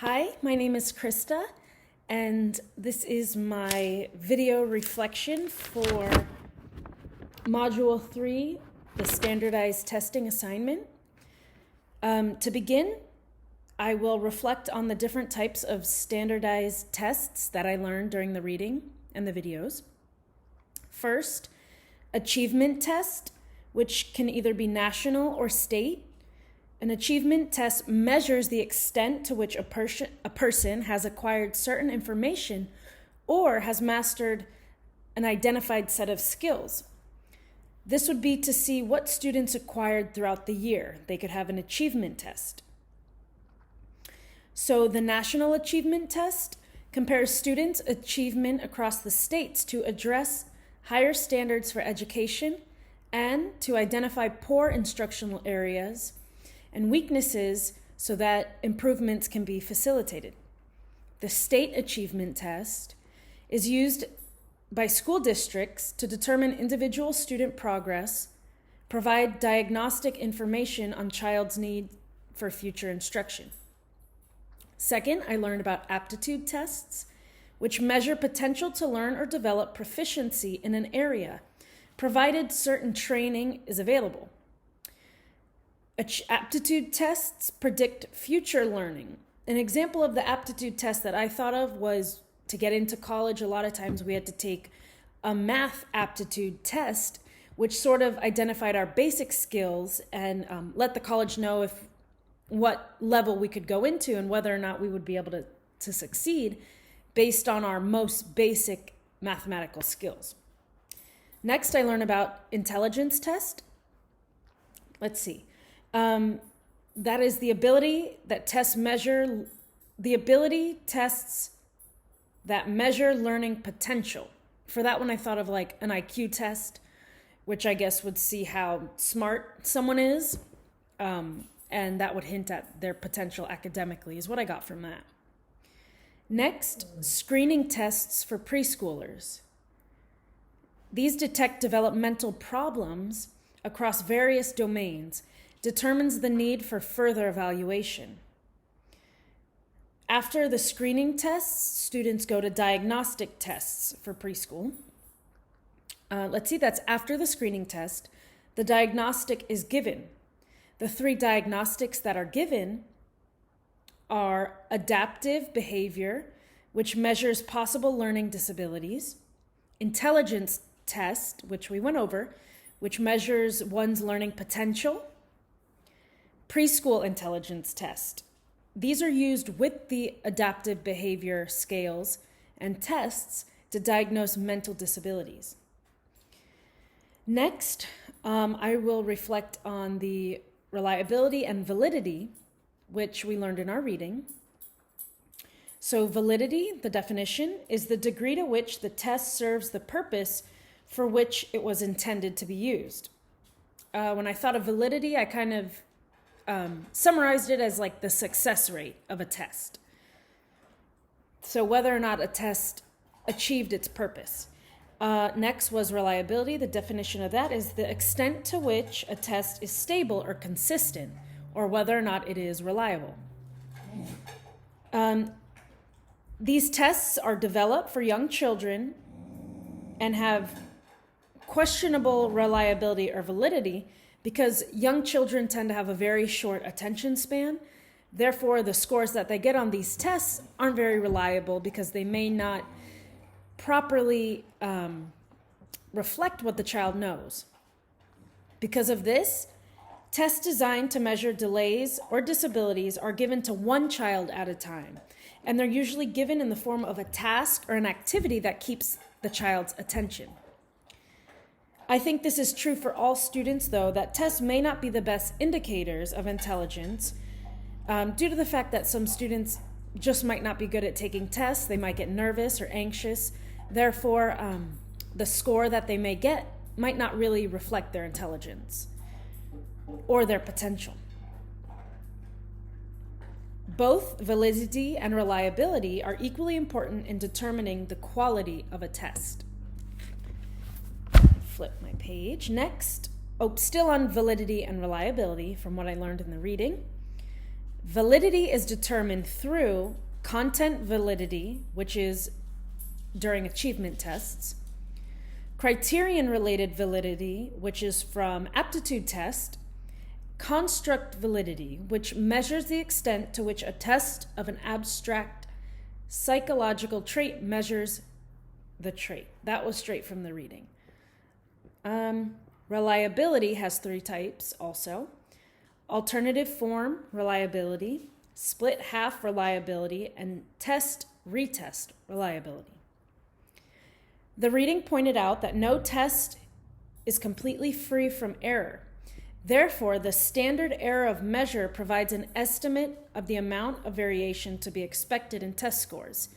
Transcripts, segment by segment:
Hi, my name is Krista, and this is my video reflection for Module 3, the Standardized Testing Assignment. To begin, I will reflect on the different types of standardized tests that I learned during the reading and the videos. First, achievement test, which can either be national or state. An achievement test measures the extent to which a person has acquired certain information or has mastered an identified set of skills. This would be to see what students acquired throughout the year. They could have an achievement test. So the National Achievement Test compares students' achievement across the states to address higher standards for education and to identify poor instructional areas and weaknesses so that improvements can be facilitated. The State Achievement Test is used by school districts to determine individual student progress, provide diagnostic information on child's need for future instruction. Second, I learned about aptitude tests, which measure potential to learn or develop proficiency in an area, provided certain training is available. Aptitude tests predict future learning. An example of the aptitude test that I thought of was to get into college. A lot of times we had to take a math aptitude test, which sort of identified our basic skills and let the college know what level we could go into and whether or not we would be able to succeed based on our most basic mathematical skills. Next, I learned about intelligence test. Let's see. That is the ability tests that measure learning potential. For that one, I thought of like an IQ test, which I guess would see how smart someone is, and that would hint at their potential academically, is what I got from that. Next, screening tests for preschoolers. These detect developmental problems across various domains, determines the need for further evaluation. After the screening tests, students go to diagnostic tests for preschool. That's after the screening test. The diagnostic is given. The 3 diagnostics that are given are adaptive behavior, which measures possible learning disabilities, intelligence test, which we went over, which measures one's learning potential, preschool intelligence test. These are used with the adaptive behavior scales and tests to diagnose mental disabilities. Next, I will reflect on the reliability and validity, which we learned in our reading. So validity, the definition, is the degree to which the test serves the purpose for which it was intended to be used. When I thought of validity, I kind of summarized it as like the success rate of a test. So whether or not a test achieved its purpose. Next was reliability. The definition of that is the extent to which a test is stable or consistent, or whether or not it is reliable. These tests are developed for young children and have questionable reliability or validity because young children tend to have a very short attention span. Therefore, the scores that they get on these tests aren't very reliable because they may not properly reflect what the child knows. Because of this, tests designed to measure delays or disabilities are given to one child at a time, and they're usually given in the form of a task or an activity that keeps the child's attention. I think this is true for all students, though, that tests may not be the best indicators of intelligence due to the fact that some students just might not be good at taking tests. They might get nervous or anxious. Therefore, the score that they may get might not really reflect their intelligence or their potential. Both validity and reliability are equally important in determining the quality of a test. Flip my page. Next, still on validity and reliability from what I learned in the reading. Validity is determined through content validity, which is during achievement tests, criterion-related validity, which is from aptitude test, construct validity, which measures the extent to which a test of an abstract psychological trait measures the trait. That was straight from the reading. Reliability has 3 types also. Alternative form reliability, split half reliability, and test-retest reliability. The reading pointed out that no test is completely free from error. Therefore, the standard error of measure provides an estimate of the amount of variation to be expected in test scores.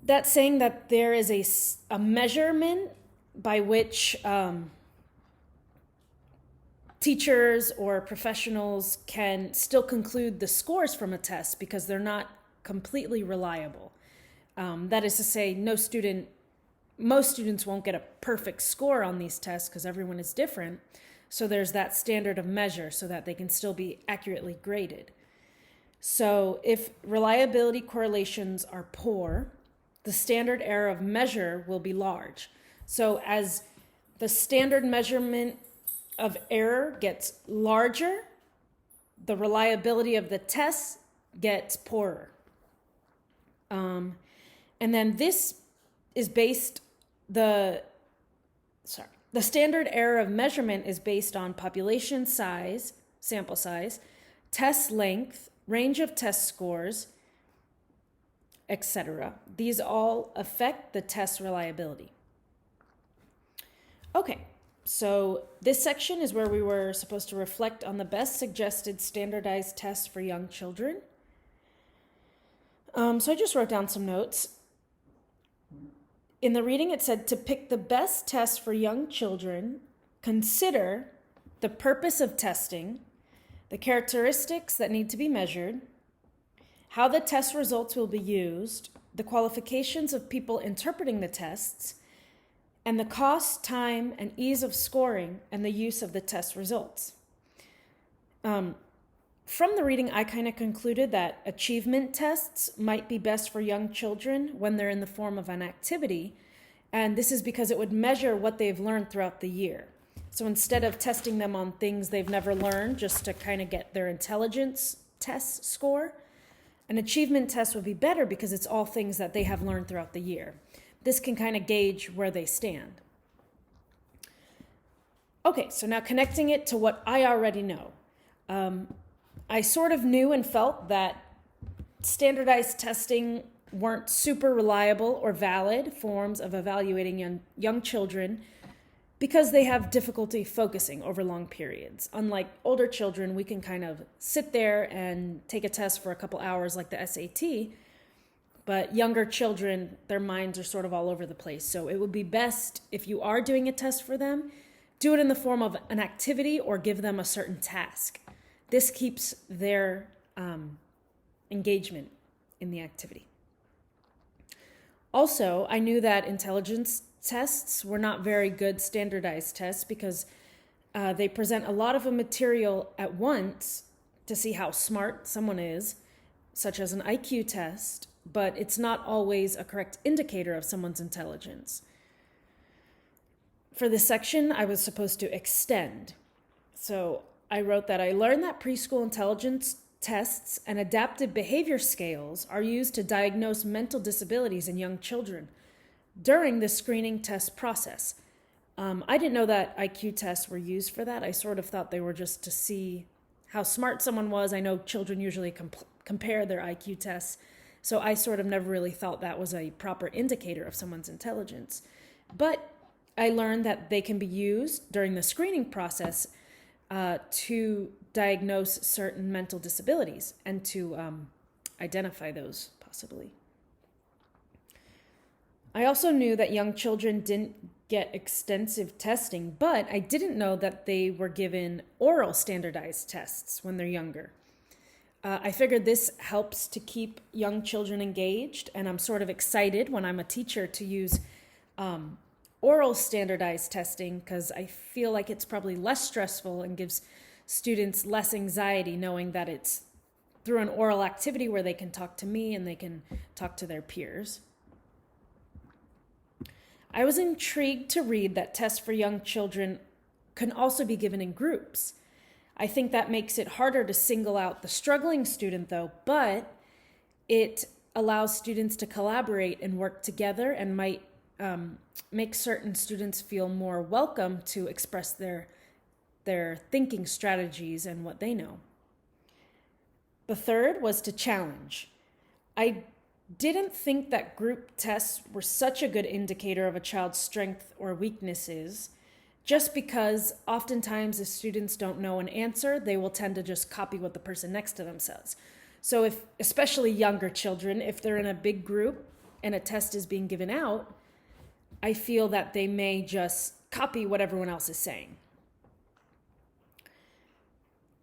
That's saying that there is a measurement by which teachers or professionals can still conclude the scores from a test because they're not completely reliable. That is to say, most students won't get a perfect score on these tests because everyone is different. So there's that standard of measure so that they can still be accurately graded. So if reliability correlations are poor, the standard error of measure will be large. So as the standard measurement of error gets larger, the reliability of the test gets poorer. And then this is the standard error of measurement is based on population size, sample size, test length, range of test scores, etc. These all affect the test reliability. Okay, so this section is where we were supposed to reflect on the best suggested standardized tests for young children. So I just wrote down some notes. In the reading, it said to pick the best test for young children, consider the purpose of testing, the characteristics that need to be measured, how the test results will be used, the qualifications of people interpreting the tests, and the cost, time, and ease of scoring and the use of the test results. From the reading, I kind of concluded that achievement tests might be best for young children when they're in the form of an activity, and this is because it would measure what they've learned throughout the year. So instead of testing them on things they've never learned just to kind of get their intelligence test score, an achievement test would be better because it's all things that they have learned throughout the year. This can kind of gauge where they stand. Okay, so now connecting it to what I already know. I sort of knew and felt that standardized testing weren't super reliable or valid forms of evaluating young children because they have difficulty focusing over long periods. Unlike older children, we can kind of sit there and take a test for a couple hours like the SAT, but younger children, their minds are sort of all over the place. So it would be best if you are doing a test for them, do it in the form of an activity or give them a certain task. This keeps their engagement in the activity. Also, I knew that intelligence tests were not very good standardized tests because they present a lot of a material at once to see how smart someone is, such as an IQ test, but it's not always a correct indicator of someone's intelligence. For this section, I was supposed to extend. So I wrote that I learned that preschool intelligence tests and adaptive behavior scales are used to diagnose mental disabilities in young children during the screening test process. I didn't know that IQ tests were used for that. I sort of thought they were just to see how smart someone was. I know children usually compare their IQ tests, so I sort of never really thought that was a proper indicator of someone's intelligence. But I learned that they can be used during the screening process to diagnose certain mental disabilities and to identify those possibly. I also knew that young children didn't get extensive testing, but I didn't know that they were given oral standardized tests when they're younger. I figured this helps to keep young children engaged, and I'm sort of excited when I'm a teacher to use oral standardized testing because I feel like it's probably less stressful and gives students less anxiety knowing that it's through an oral activity where they can talk to me and they can talk to their peers. I was intrigued to read that tests for young children can also be given in groups. I think that makes it harder to single out the struggling student, though, but it allows students to collaborate and work together and might make certain students feel more welcome to express their thinking strategies and what they know. The third was to challenge. I didn't think that group tests were such a good indicator of a child's strength or weaknesses, just because oftentimes if students don't know an answer, they will tend to just copy what the person next to them says. So if, especially younger children, if they're in a big group and a test is being given out, I feel that they may just copy what everyone else is saying.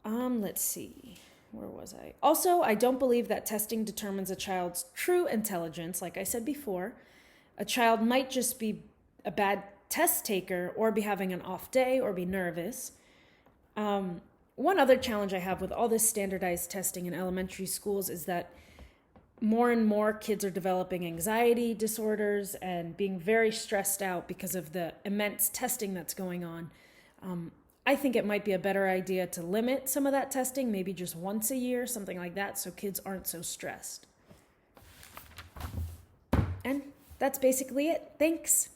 Let's see. Where was I? Also, I don't believe that testing determines a child's true intelligence. Like I said before, a child might just be a bad test taker or be having an off day or be nervous. One other challenge I have with all this standardized testing in elementary schools is that more and more kids are developing anxiety disorders and being very stressed out because of the immense testing that's going on. I think it might be a better idea to limit some of that testing, maybe just once a year, something like that, so kids aren't so stressed. And that's basically it. Thanks.